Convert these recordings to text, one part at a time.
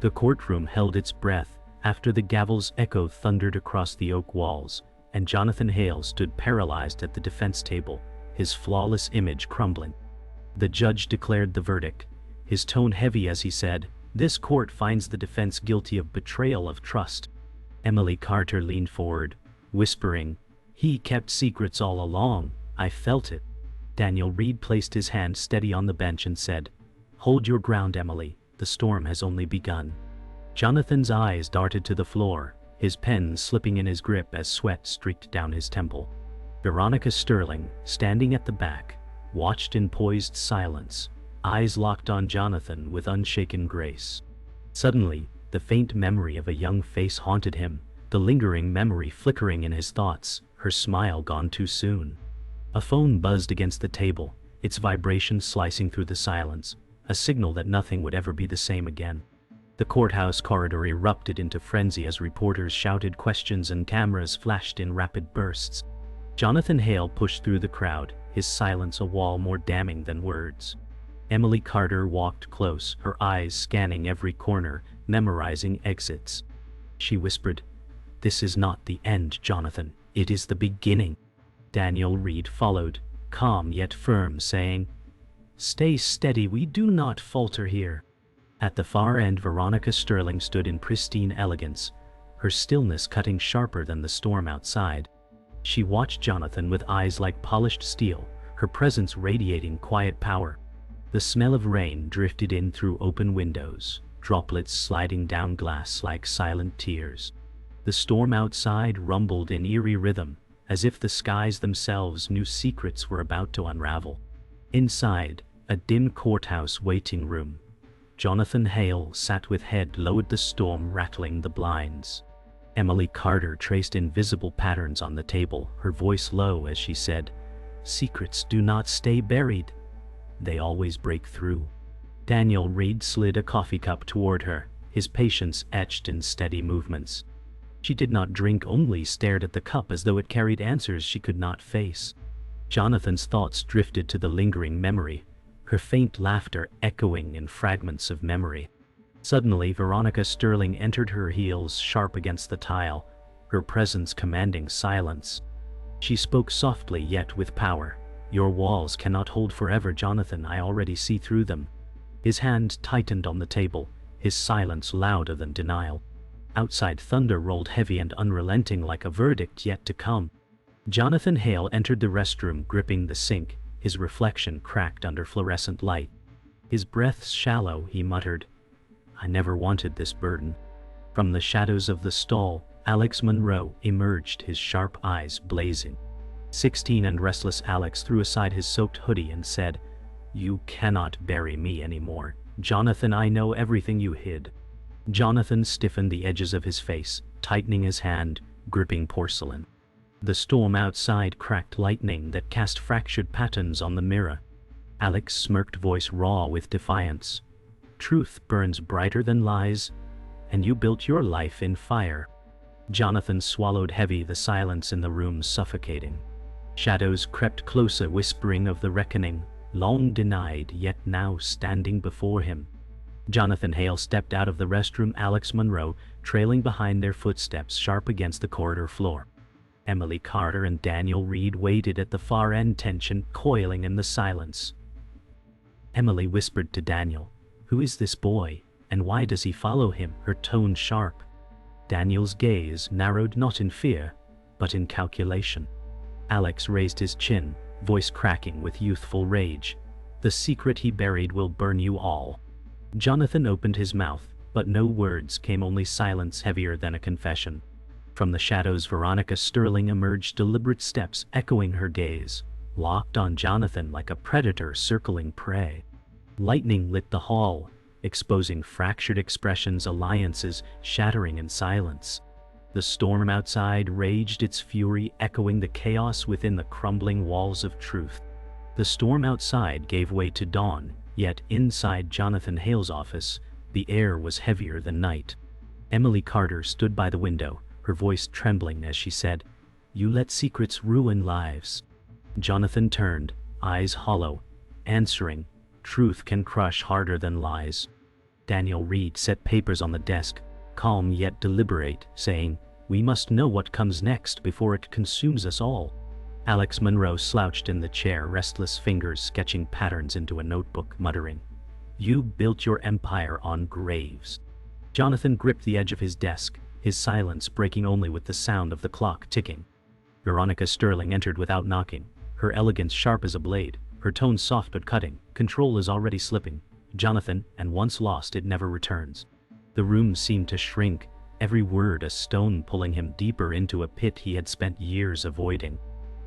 The courtroom held its breath after the gavel's echo thundered across the oak walls, and Jonathan Hale stood paralyzed at the defense table, his flawless image crumbling. The judge declared the verdict, his tone heavy as he said, "This court finds the defense guilty of betrayal of trust." Emily Carter leaned forward, whispering, "He kept secrets all along, I felt it." Daniel Reid placed his hand steady on the bench and said, "Hold your ground, Emily, the storm has only begun." Jonathan's eyes darted to the floor, his pen slipping in his grip as sweat streaked down his temple. Veronica Sterling, standing at the back, watched in poised silence, eyes locked on Jonathan with unshaken grace. Suddenly, the faint memory of a young face haunted him, the lingering memory flickering in his thoughts, her smile gone too soon. A phone buzzed against the table, its vibration slicing through the silence, a signal that nothing would ever be the same again. The courthouse corridor erupted into frenzy as reporters shouted questions and cameras flashed in rapid bursts. Jonathan Hale pushed through the crowd, his silence a wall more damning than words. Emily Carter walked close, her eyes scanning every corner, memorizing exits. She whispered, "This is not the end, Jonathan, it is the beginning." Daniel Reid followed, calm yet firm, saying, "Stay steady, we do not falter here." At the far end, Veronica Sterling stood in pristine elegance, her stillness cutting sharper than the storm outside. She watched Jonathan with eyes like polished steel, her presence radiating quiet power. The smell of rain drifted in through open windows, droplets sliding down glass like silent tears. The storm outside rumbled in eerie rhythm, as if the skies themselves knew secrets were about to unravel. Inside, a dim courthouse waiting room, Jonathan Hale sat with head lowered, the storm rattling the blinds. Emily Carter traced invisible patterns on the table, her voice low as she said, "Secrets do not stay buried. They always break through." Daniel Reid slid a coffee cup toward her, his patience etched in steady movements. She did not drink, only stared at the cup as though it carried answers she could not face. Jonathan's thoughts drifted to the lingering memory, her faint laughter echoing in fragments of memory. Suddenly, Veronica Sterling entered, her heels sharp against the tile, her presence commanding silence. She spoke softly yet with power. "Your walls cannot hold forever, Jonathan, I already see through them." His hand tightened on the table, his silence louder than denial. Outside, thunder rolled heavy and unrelenting like a verdict yet to come. Jonathan Hale entered the restroom, gripping the sink, his reflection cracked under fluorescent light. His breath shallow, he muttered, "I never wanted this burden." From the shadows of the stall, Alex Monroe emerged, his sharp eyes blazing. 16 and restless Alex threw aside his soaked hoodie and said, "You cannot bury me anymore. Jonathan, I know everything you hid." Jonathan stiffened the edges of his face, tightening his hand, gripping porcelain. The storm outside cracked lightning that cast fractured patterns on the mirror. Alex smirked, voice raw with defiance. "Truth burns brighter than lies, and you built your life in fire." Jonathan swallowed heavy, the silence in the room suffocating. Shadows crept closer, whispering of the reckoning, long denied yet now standing before him. Jonathan Hale stepped out of the restroom, Alex Monroe trailing behind, their footsteps sharp against the corridor floor. Emily Carter and Daniel Reid waited at the far end, tension coiling in the silence. Emily whispered to Daniel, "Who is this boy, and why does he follow him?" her tone sharp. Daniel's gaze narrowed, not in fear, but in calculation. Alex raised his chin, voice cracking with youthful rage. "The secret he buried will burn you all." Jonathan opened his mouth, but no words came, only silence heavier than a confession. From the shadows, Veronica Sterling emerged, deliberate steps echoing her gaze, locked on Jonathan like a predator circling prey. Lightning lit the hall, exposing fractured expressions, alliances shattering in silence. The storm outside raged, its fury echoing the chaos within the crumbling walls of truth. The storm outside gave way to dawn, yet inside Jonathan Hale's office, the air was heavier than night. Emily Carter stood by the window, her voice trembling as she said, "You let secrets ruin lives." Jonathan turned, eyes hollow, answering, "Truth can crush harder than lies." Daniel Reid set papers on the desk, calm yet deliberate, saying, "We must know what comes next before it consumes us all." Alex Monroe slouched in the chair, restless fingers sketching patterns into a notebook, muttering, "You built your empire on graves." Jonathan gripped the edge of his desk, his silence breaking only with the sound of the clock ticking. Veronica Sterling entered without knocking, her elegance sharp as a blade, her tone soft but cutting. "Control is already slipping, Jonathan, and once lost it never returns." The room seemed to shrink, every word a stone pulling him deeper into a pit he had spent years avoiding.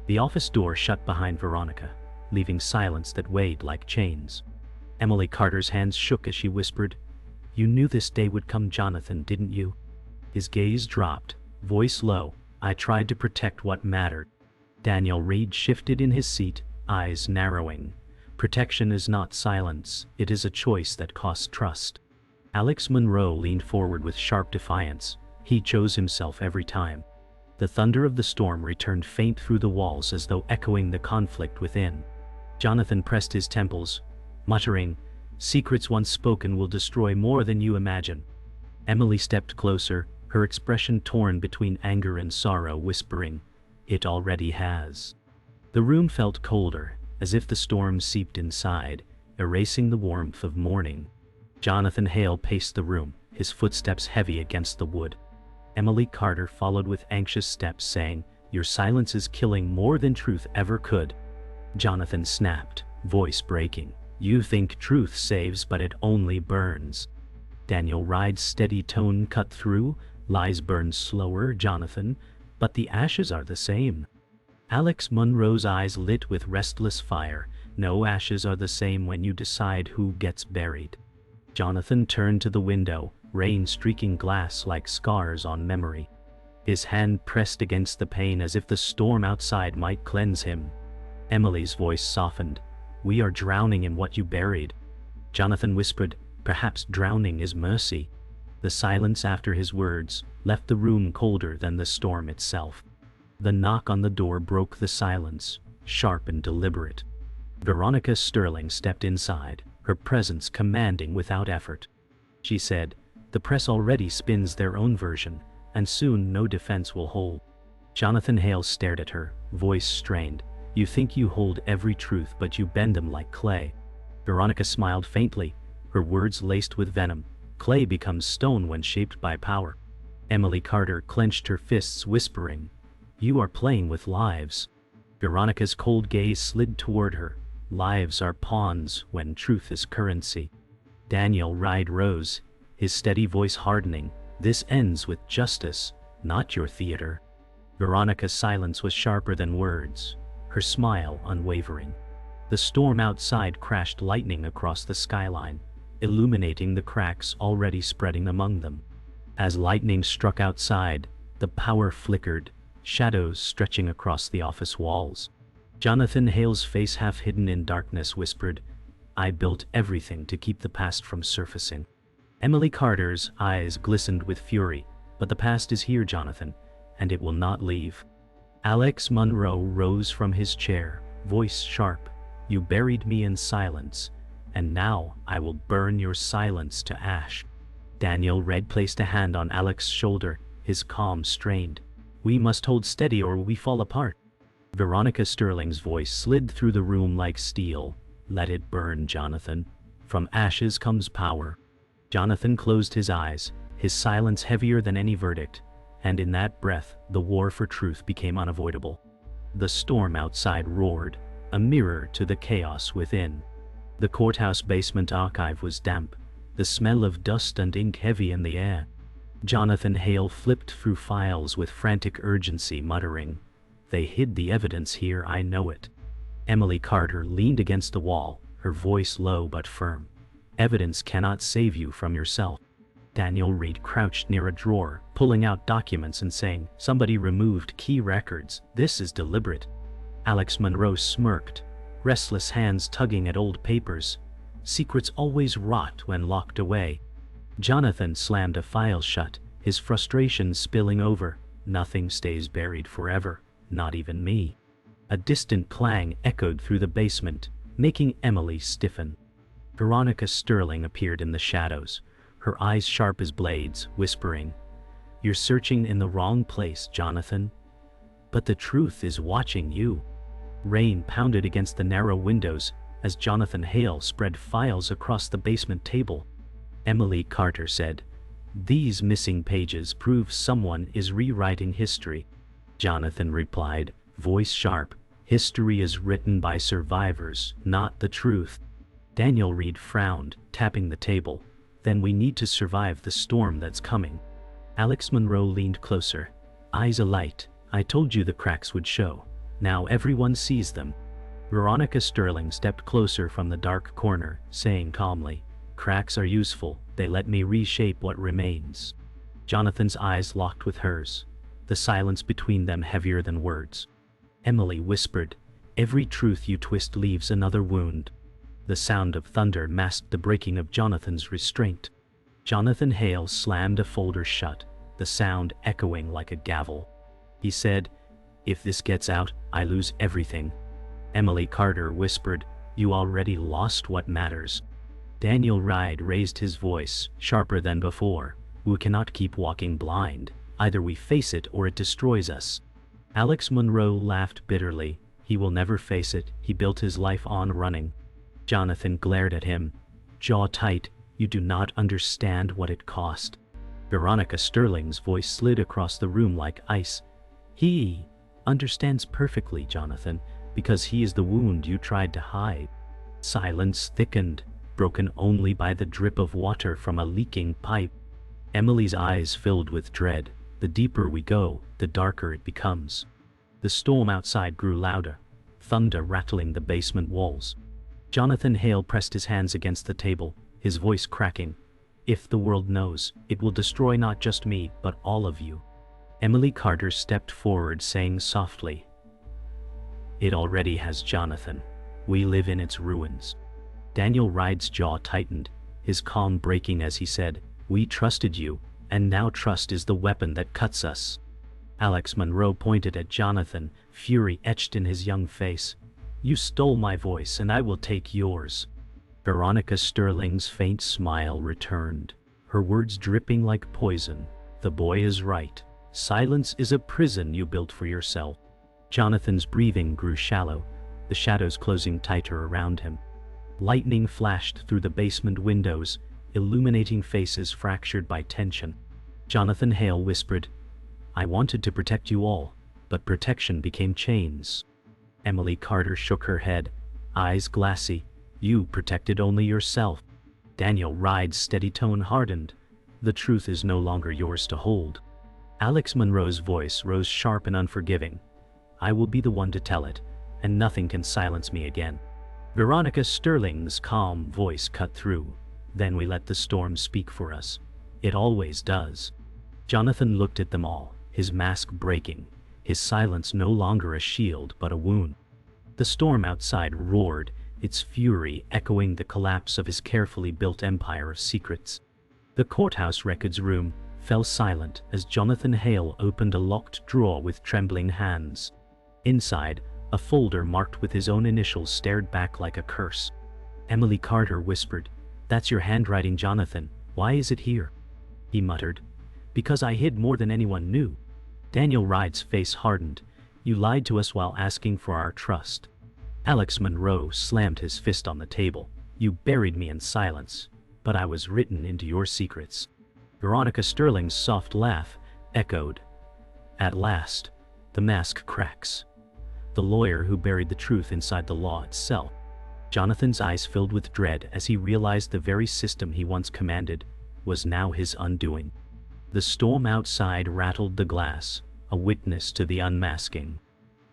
The office door shut behind Veronica, leaving silence that weighed like chains. Emily Carter's hands shook as she whispered, "You knew this day would come, Jonathan, didn't you?" His gaze dropped, voice low. "I tried to protect what mattered." Daniel Reid shifted in his seat, eyes narrowing. "Protection is not silence, it is a choice that costs trust." Alex Monroe leaned forward with sharp defiance. He chose himself every time. The thunder of the storm returned faint through the walls as though echoing the conflict within. Jonathan pressed his temples, muttering, "Secrets once spoken will destroy more than you imagine." Emily stepped closer, her expression torn between anger and sorrow, whispering, "It already has." The room felt colder, as if the storm seeped inside, erasing the warmth of morning. Jonathan Hale paced the room, his footsteps heavy against the wood. Emily Carter followed with anxious steps, saying, "Your silence is killing more than truth ever could." Jonathan snapped, voice breaking, "You think truth saves, but it only burns." Daniel Reid's steady tone cut through, "Lies burn slower, Jonathan, but the ashes are the same." Alex Monroe's eyes lit with restless fire. "No ashes are the same when you decide who gets buried." Jonathan turned to the window, rain streaking glass like scars on memory. His hand pressed against the pane as if the storm outside might cleanse him. Emily's voice softened, "We are drowning in what you buried." Jonathan whispered, "Perhaps drowning is mercy." The silence after his words left the room colder than the storm itself. The knock on the door broke the silence, sharp and deliberate. Veronica Sterling stepped inside, her presence commanding without effort. She said, "The press already spins their own version, and soon no defense will hold." Jonathan Hale stared at her, voice strained, "You think you hold every truth, but you bend them like clay." Veronica smiled faintly, her words laced with venom. "Clay becomes stone when shaped by power." Emily Carter clenched her fists, whispering, "You are playing with lives." Veronica's cold gaze slid toward her. "Lives are pawns when truth is currency." Daniel Reid rose, his steady voice hardening, "This ends with justice, not your theater." Veronica's silence was sharper than words, her smile unwavering. The storm outside crashed lightning across the skyline, illuminating the cracks already spreading among them. As lightning struck outside, the power flickered, shadows stretching across the office walls. Jonathan Hale's face, half hidden in darkness, whispered, "I built everything to keep the past from surfacing." Emily Carter's eyes glistened with fury, "But the past is here, Jonathan, and it will not leave." Alex Monroe rose from his chair, voice sharp, "You buried me in silence, and now I will burn your silence to ash." Daniel Reid placed a hand on Alex's shoulder, his calm strained. "We must hold steady or we fall apart." Veronica Sterling's voice slid through the room like steel, "Let it burn, Jonathan. From ashes comes power." Jonathan closed his eyes, his silence heavier than any verdict, and in that breath the war for truth became unavoidable. The storm outside roared, a mirror to the chaos within. The courthouse basement archive was damp, the smell of dust and ink heavy in the air. Jonathan Hale flipped through files with frantic urgency, muttering, "They hid the evidence here, I know it." Emily Carter leaned against the wall, her voice low but firm. "Evidence cannot save you from yourself." Daniel Reid crouched near a drawer, pulling out documents and saying, "Somebody removed key records. This is deliberate." Alex Monroe smirked, restless hands tugging at old papers. "Secrets always rot when locked away." Jonathan slammed a file shut, his frustration spilling over. "Nothing stays buried forever, not even me." A distant clang echoed through the basement, making Emily stiffen. Veronica Sterling appeared in the shadows, her eyes sharp as blades, whispering, "You're searching in the wrong place, Jonathan. But the truth is watching you." Rain pounded against the narrow windows as Jonathan Hale spread files across the basement table. Emily Carter said, "These missing pages prove someone is rewriting history." Jonathan replied, voice sharp, "History is written by survivors, not the truth." Daniel Reid frowned, tapping the table. "Then we need to survive the storm that's coming." Alex Monroe leaned closer, eyes alight. "I told you the cracks would show. Now everyone sees them." Veronica Sterling stepped closer from the dark corner, saying calmly, "Cracks are useful, they let me reshape what remains." Jonathan's eyes locked with hers, the silence between them heavier than words. Emily whispered, "Every truth you twist leaves another wound." The sound of thunder masked the breaking of Jonathan's restraint. Jonathan Hale slammed a folder shut, the sound echoing like a gavel. He said, "If this gets out, I lose everything." Emily Carter whispered, "You already lost what matters." Daniel Reid raised his voice, sharper than before. "We cannot keep walking blind. Either we face it or it destroys us." Alex Monroe laughed bitterly. "He will never face it. He built his life on running." Jonathan glared at him, jaw tight. "You do not understand what it cost." Veronica Sterling's voice slid across the room like ice. "He understands perfectly, Jonathan, because he is the wound you tried to hide." Silence thickened, broken only by the drip of water from a leaking pipe. Emily's eyes filled with dread. "The deeper we go, the darker it becomes." The storm outside grew louder, thunder rattling the basement walls. Jonathan Hale pressed his hands against the table, his voice cracking. "If the world knows, it will destroy not just me, but all of you." Emily Carter stepped forward, saying softly, "It already has, Jonathan. We live in its ruins." Daniel Reid's jaw tightened, his calm breaking as he said, "We trusted you, and now trust is the weapon that cuts us." Alex Monroe pointed at Jonathan, fury etched in his young face. "You stole my voice, and I will take yours." Veronica Sterling's faint smile returned, her words dripping like poison. "The boy is right. Silence is a prison you built for yourself." Jonathan's breathing grew shallow, the shadows closing tighter around him. Lightning flashed through the basement windows, illuminating faces fractured by tension. Jonathan Hale whispered, "I wanted to protect you all, but protection became chains." Emily Carter shook her head, eyes glassy. "You protected only yourself." Daniel Reid's steady tone hardened. "The truth is no longer yours to hold." Alex Monroe's voice rose sharp and unforgiving. "I will be the one to tell it, and nothing can silence me again." Veronica Sterling's calm voice cut through. "Then we let the storm speak for us. It always does." Jonathan looked at them all, his mask breaking, his silence no longer a shield but a wound. The storm outside roared, its fury echoing the collapse of his carefully built empire of secrets. The courthouse records room fell silent as Jonathan Hale opened a locked drawer with trembling hands. Inside, a folder marked with his own initials stared back like a curse. Emily Carter whispered, "That's your handwriting, Jonathan. Why is it here?" He muttered, "Because I hid more than anyone knew." Daniel Reid's face hardened. "You lied to us while asking for our trust." Alex Monroe slammed his fist on the table. "You buried me in silence, but I was written into your secrets." Veronica Sterling's soft laugh echoed. "At last, the mask cracks." The lawyer who buried the truth inside the law itself. Jonathan's eyes filled with dread as he realized the very system he once commanded was now his undoing. The storm outside rattled the glass, a witness to the unmasking.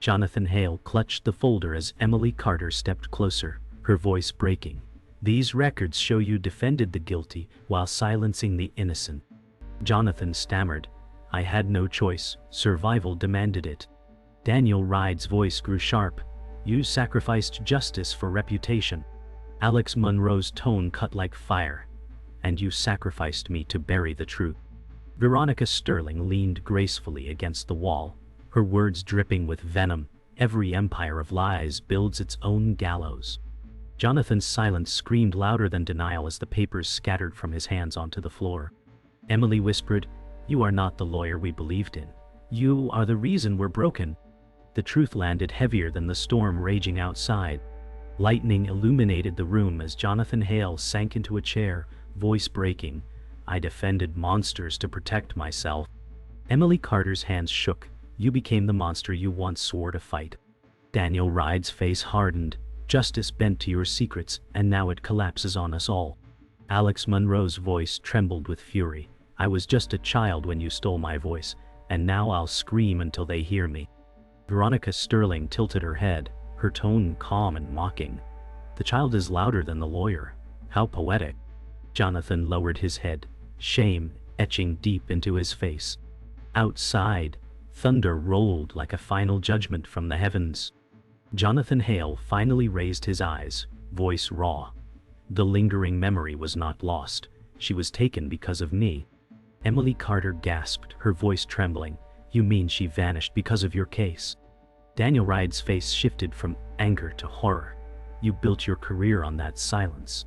Jonathan Hale clutched the folder as Emily Carter stepped closer, her voice breaking. "These records show you defended the guilty while silencing the innocent." Jonathan stammered, "I had no choice, survival demanded it." Daniel Reid's voice grew sharp. "You sacrificed justice for reputation." Alex Monroe's tone cut like fire. "And you sacrificed me to bury the truth." Veronica Sterling leaned gracefully against the wall, her words dripping with venom. "Every empire of lies builds its own gallows." Jonathan's silence screamed louder than denial as the papers scattered from his hands onto the floor. Emily whispered, "You are not the lawyer we believed in. You are the reason we're broken." The truth landed heavier than the storm raging outside. Lightning illuminated the room as Jonathan Hale sank into a chair, voice breaking. "I defended monsters to protect myself." Emily Carter's hands shook. "You became the monster you once swore to fight." Daniel Reid's face hardened. "Justice bent to your secrets, and now it collapses on us all." Alex Monroe's voice trembled with fury. "I was just a child when you stole my voice, and now I'll scream until they hear me." Veronica Sterling tilted her head, her tone calm and mocking. "The child is louder than the lawyer. How poetic." Jonathan lowered his head, shame etching deep into his face. Outside, thunder rolled like a final judgment from the heavens. Jonathan Hale finally raised his eyes, voice raw. "The lingering memory was not lost. She was taken because of me." Emily Carter gasped, her voice trembling. "You mean she vanished because of your case?" Daniel Reid's face shifted from anger to horror. "You built your career on that silence."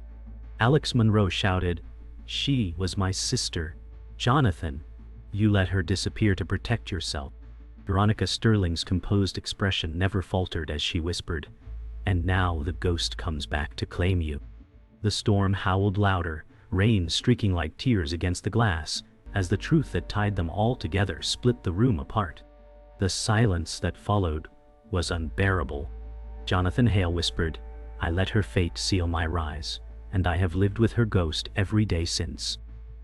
Alex Monroe shouted, "She was my sister. Jonathan, you let her disappear to protect yourself." Veronica Sterling's composed expression never faltered as she whispered, "And now the ghost comes back to claim you." The storm howled louder, rain streaking like tears against the glass, as the truth that tied them all together split the room apart. The silence that followed was unbearable. Jonathan Hale whispered, "I let her fate seal my rise, and I have lived with her ghost every day since."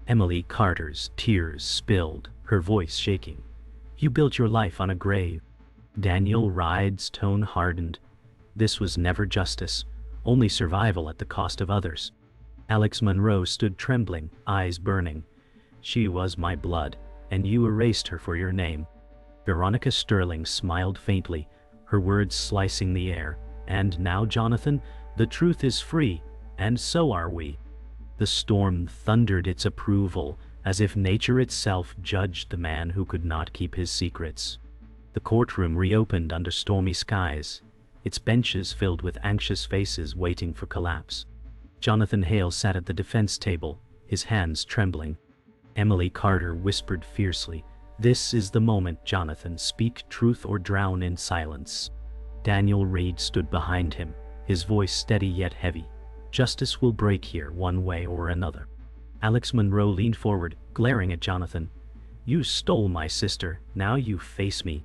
Emily Carter's tears spilled, her voice shaking. "You built your life on a grave." Daniel Reid's tone hardened. "This was never justice, only survival at the cost of others." Alex Monroe stood trembling, eyes burning. "She was my blood, and you erased her for your name." Veronica Sterling smiled faintly, her words slicing the air. "And now, Jonathan, the truth is free, and so are we." The storm thundered its approval, as if nature itself judged the man who could not keep his secrets. The courtroom reopened under stormy skies, its benches filled with anxious faces waiting for collapse. Jonathan Hale sat at the defense table, his hands trembling. Emily Carter whispered fiercely, "This is the moment, Jonathan. Speak truth or drown in silence." Daniel Reid stood behind him, his voice steady yet heavy. "Justice will break here one way or another." Alex Monroe leaned forward, glaring at Jonathan. "You stole my sister, now you face me."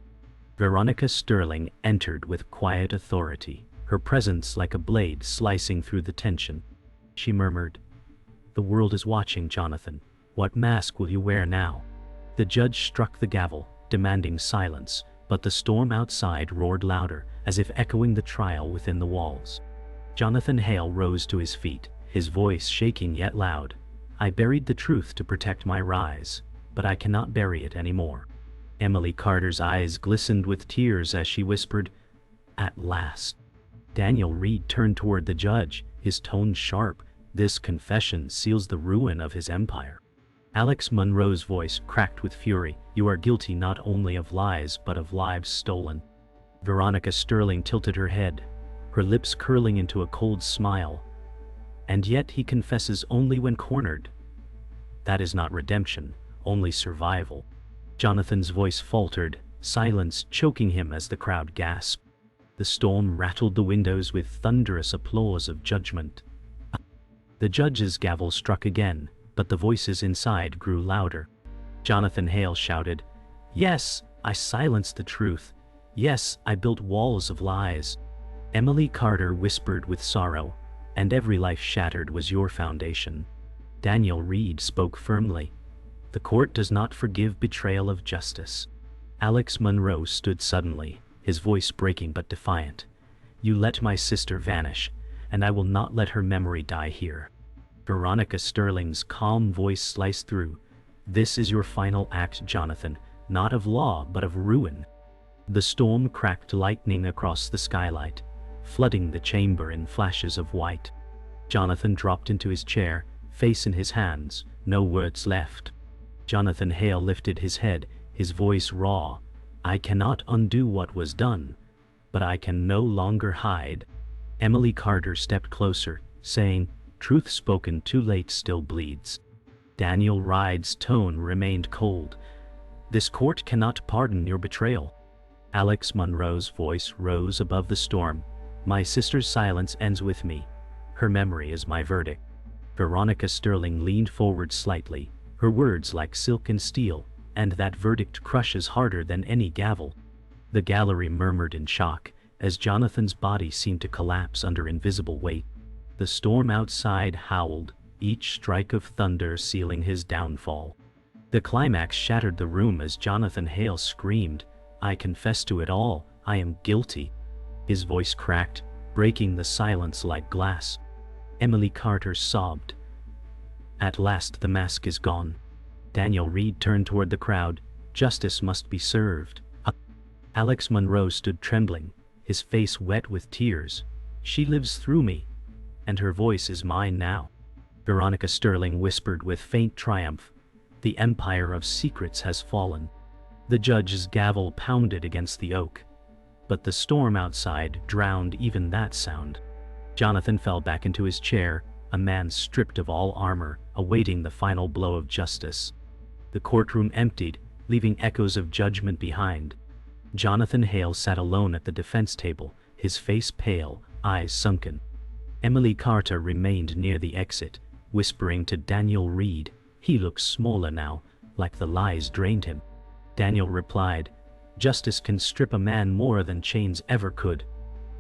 Veronica Sterling entered with quiet authority, her presence like a blade slicing through the tension. She murmured, "The world is watching, Jonathan. What mask will you wear now?" The judge struck the gavel, demanding silence, but the storm outside roared louder, as if echoing the trial within the walls. Jonathan Hale rose to his feet, his voice shaking yet loud. "I buried the truth to protect my rise, but I cannot bury it anymore." Emily Carter's eyes glistened with tears as she whispered, "At last." Daniel Reid turned toward the judge, his tone sharp. "This confession seals the ruin of his empire." Alex Monroe's voice cracked with fury. "You are guilty not only of lies but of lives stolen." Veronica Sterling tilted her head, her lips curling into a cold smile. "And yet he confesses only when cornered. That is not redemption, only survival." Jonathan's voice faltered, silence choking him as the crowd gasped. The storm rattled the windows with thunderous applause of judgment. The judge's gavel struck again, but the voices inside grew louder. Jonathan Hale shouted, "Yes, I silenced the truth. Yes, I built walls of lies." Emily Carter whispered with sorrow, "And every life shattered was your foundation." Daniel Reid spoke firmly, "The court does not forgive betrayal of justice." Alex Monroe stood suddenly, his voice breaking but defiant. "You let my sister vanish, and I will not let her memory die here." Veronica Sterling's calm voice sliced through. "This is your final act, Jonathan, not of law but of ruin." The storm cracked lightning across the skylight, flooding the chamber in flashes of white. Jonathan dropped into his chair, face in his hands, no words left. Jonathan Hale lifted his head, his voice raw. "I cannot undo what was done, but I can no longer hide." Emily Carter stepped closer, saying, "Truth spoken too late still bleeds." Daniel Reid's tone remained cold. "This court cannot pardon your betrayal." Alex Monroe's voice rose above the storm. "My sister's silence ends with me. Her memory is my verdict." Veronica Sterling leaned forward slightly, her words like silk and steel, "And that verdict crushes harder than any gavel." The gallery murmured in shock, as Jonathan's body seemed to collapse under invisible weight. The storm outside howled, each strike of thunder sealing his downfall. The climax shattered the room as Jonathan Hale screamed, "I confess to it all, I am guilty." His voice cracked, breaking the silence like glass. Emily Carter sobbed. "At last the mask is gone." Daniel Reid turned toward the crowd. "Justice must be served." Alex Monroe stood trembling, his face wet with tears. "She lives through me, and her voice is mine now." Veronica Sterling whispered with faint triumph, "The empire of secrets has fallen." The judge's gavel pounded against the oak, but the storm outside drowned even that sound. Jonathan fell back into his chair, a man stripped of all armor, awaiting the final blow of justice. The courtroom emptied, leaving echoes of judgment behind. Jonathan Hale sat alone at the defense table, his face pale, eyes sunken. Emily Carter remained near the exit, whispering to Daniel Reid. He looked smaller now, like the lies drained him. Daniel replied, "Justice can strip a man more than chains ever could."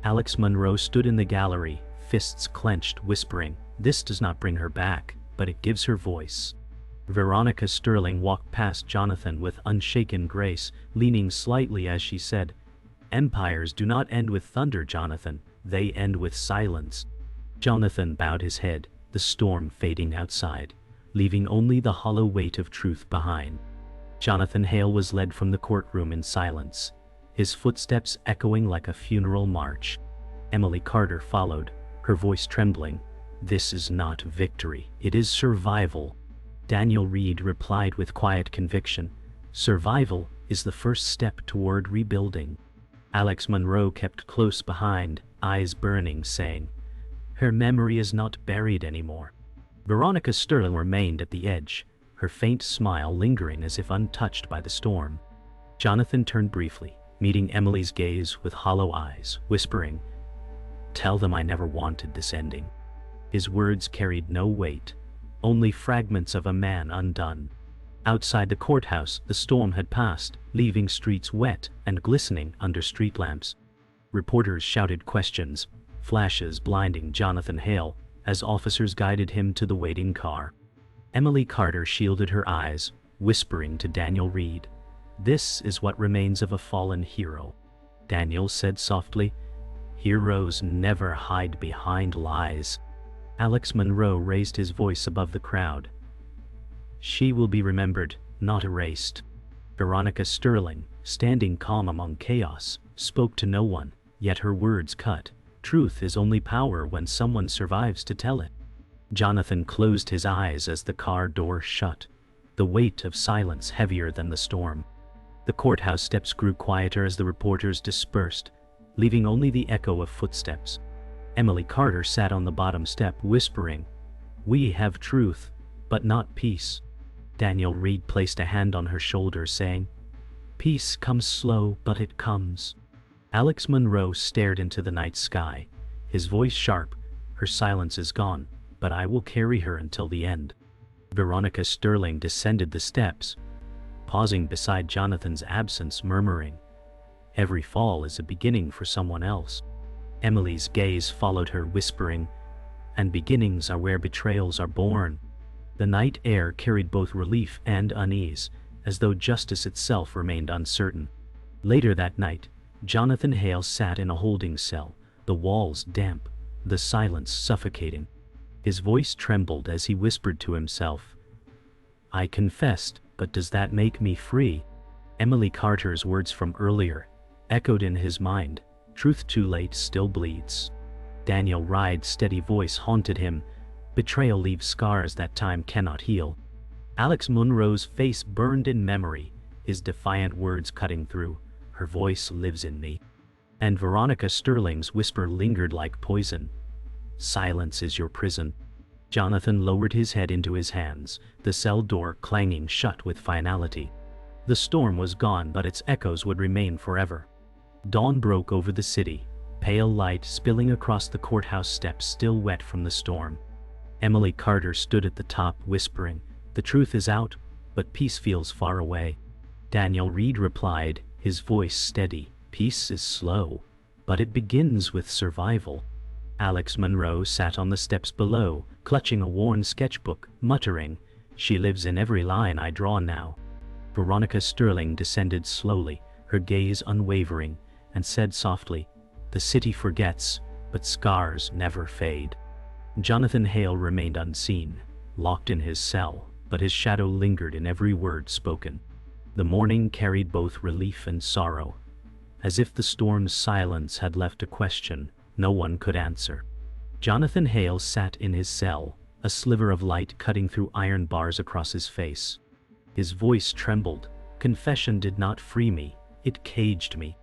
Alex Monroe stood in the gallery, fists clenched, whispering, "This does not bring her back, but it gives her voice." Veronica Sterling walked past Jonathan with unshaken grace, leaning slightly as she said, "Empires do not end with thunder, Jonathan, they end with silence." Jonathan bowed his head, the storm fading outside, leaving only the hollow weight of truth behind. Jonathan Hale was led from the courtroom in silence, his footsteps echoing like a funeral march. Emily Carter followed, her voice trembling, "This is not victory, it is survival." Daniel Reid replied with quiet conviction, "Survival is the first step toward rebuilding." Alex Monroe kept close behind, eyes burning, saying, "Her memory is not buried anymore." Veronica Sterling remained at the edge, her faint smile lingering as if untouched by the storm. Jonathan turned briefly, meeting Emily's gaze with hollow eyes, whispering, "Tell them I never wanted this ending." His words carried no weight, only fragments of a man undone. Outside the courthouse, the storm had passed, leaving streets wet and glistening under street lamps. Reporters shouted questions, flashes blinding Jonathan Hale as officers guided him to the waiting car. Emily Carter shielded her eyes, whispering to Daniel Reid, "This is what remains of a fallen hero." Daniel said softly, "Heroes never hide behind lies." Alex Monroe raised his voice above the crowd. "She will be remembered, not erased." Veronica Sterling, standing calm among chaos, spoke to no one, yet her words cut. Truth is only power when someone survives to tell it. Jonathan closed his eyes as the car door shut, the weight of silence heavier than the storm. The courthouse steps grew quieter as the reporters dispersed, leaving only the echo of footsteps. Emily Carter sat on the bottom step, whispering, "We have truth, but not peace." Daniel Reid placed a hand on her shoulder, saying, "Peace comes slow, but it comes." Alex Monroe stared into the night sky, his voice sharp, "Her silence is gone, but I will carry her until the end." Veronica Sterling descended the steps, pausing beside Jonathan's absence, murmuring, "Every fall is a beginning for someone else." Emily's gaze followed her, whispering, "And beginnings are where betrayals are born." The night air carried both relief and unease, as though justice itself remained uncertain. Later that night, Jonathan Hale sat in a holding cell, the walls damp, the silence suffocating. His voice trembled as he whispered to himself, "I confessed, but does that make me free?" Emily Carter's words from earlier echoed in his mind, "Truth too late still bleeds." Daniel Reid's steady voice haunted him, "Betrayal leaves scars that time cannot heal." Alex Monroe's face burned in memory, his defiant words cutting through, "Her voice lives in me." And Veronica Sterling's whisper lingered like poison. "Silence is your prison." Jonathan lowered his head into his hands, the cell door clanging shut with finality. The storm was gone, but its echoes would remain forever. Dawn broke over the city, pale light spilling across the courthouse steps still wet from the storm. Emily Carter stood at the top, whispering, "The truth is out, but peace feels far away." Daniel Reid replied, his voice steady, "Peace is slow, but it begins with survival." Alex Monroe sat on the steps below, clutching a worn sketchbook, muttering, "She lives in every line I draw now." Veronica Sterling descended slowly, her gaze unwavering, and said softly, "The city forgets, but scars never fade." Jonathan Hale remained unseen, locked in his cell, but his shadow lingered in every word spoken. The morning carried both relief and sorrow. As if the storm's silence had left a question no one could answer. Jonathan Hale sat in his cell, a sliver of light cutting through iron bars across his face. His voice trembled. "Confession did not free me, it caged me."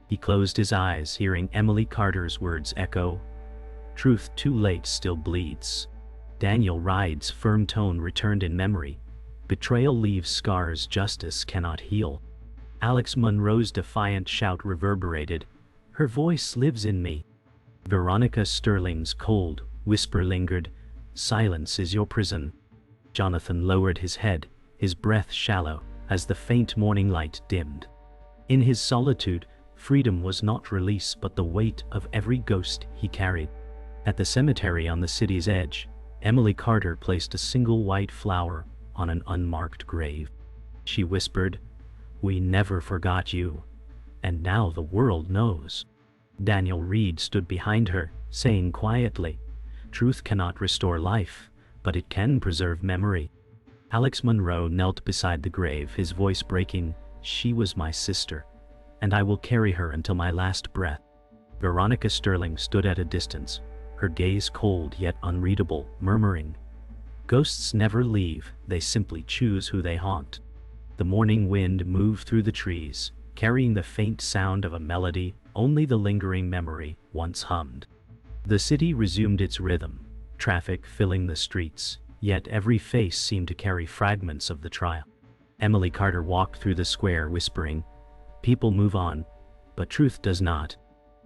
He closed his eyes, hearing Emily Carter's words echo, "Truth too late still bleeds." Daniel Reid's firm tone returned in memory. "Betrayal leaves scars justice cannot heal." Alex Monroe's defiant shout reverberated, "Her voice lives in me." Veronica Sterling's cold whisper lingered, "Silence is your prison." Jonathan lowered his head, his breath shallow, as the faint morning light dimmed. In his solitude, freedom was not release but the weight of every ghost he carried. At the cemetery on the city's edge, Emily Carter placed a single white flower on an unmarked grave. She whispered, "We never forgot you, and now the world knows." Daniel Reid stood behind her, saying quietly, "Truth cannot restore life, but it can preserve memory." Alex Monroe knelt beside the grave, his voice breaking, "She was my sister, and I will carry her until my last breath." Veronica Sterling stood at a distance, her gaze cold yet unreadable, murmuring, "Ghosts never leave, they simply choose who they haunt." The morning wind moved through the trees, carrying the faint sound of a melody only the lingering memory once hummed. The city resumed its rhythm, traffic filling the streets, yet every face seemed to carry fragments of the trial. Emily Carter walked through the square whispering, "People move on, but truth does not."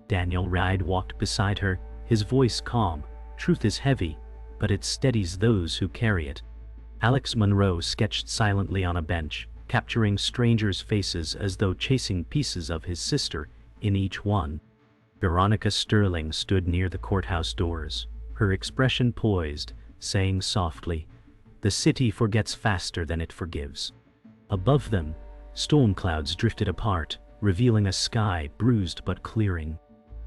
Daniel Reid walked beside her, his voice calm, "Truth is heavy, but it steadies those who carry it." Alex Monroe sketched silently on a bench, capturing strangers' faces as though chasing pieces of his sister in each one. Veronica Sterling stood near the courthouse doors, her expression poised, saying softly, "The city forgets faster than it forgives." Above them, storm clouds drifted apart, revealing a sky bruised but clearing.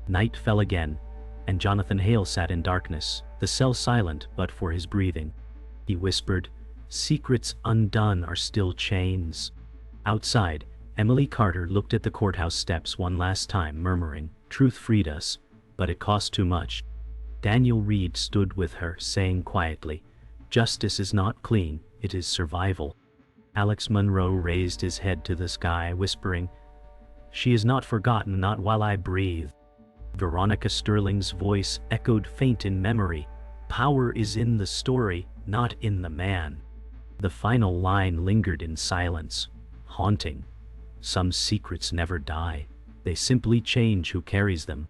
Night fell again, and Jonathan Hale sat in darkness, the cell silent but for his breathing. He whispered, "Secrets undone are still chains." Outside, Emily Carter looked at the courthouse steps one last time, murmuring, "Truth freed us, but it cost too much." Daniel Reid stood with her, saying quietly, "Justice is not clean, it is survival." Alex Monroe raised his head to the sky, whispering, "She is not forgotten, not while I breathe." Veronica Sterling's voice echoed faint in memory, "Power is in the story, not in the man." The final line lingered in silence, haunting. Some secrets never die, they simply change who carries them.